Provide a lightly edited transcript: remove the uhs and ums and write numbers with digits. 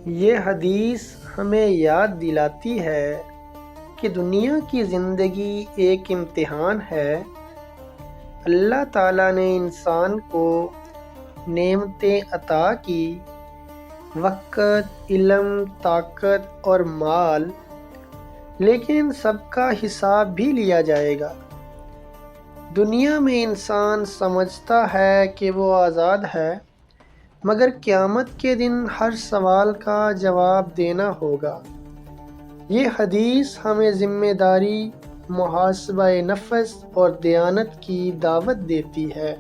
ये हदीस हमें याद दिलाती है कि दुनिया की ज़िंदगी एक इम्तिहान है। अल्लाह ताला ने इंसान को नेमतें अता की, वक़्त, इल्म, ताकत और माल, लेकिन सबका हिसाब भी लिया जाएगा। दुनिया में इंसान समझता है कि वो आज़ाद है, मगर क़यामत के दिन हर सवाल का जवाब देना होगा। ये हदीस हमें ज़िम्मेदारी, मुहासबा नफ्स और दयानत की दावत देती है।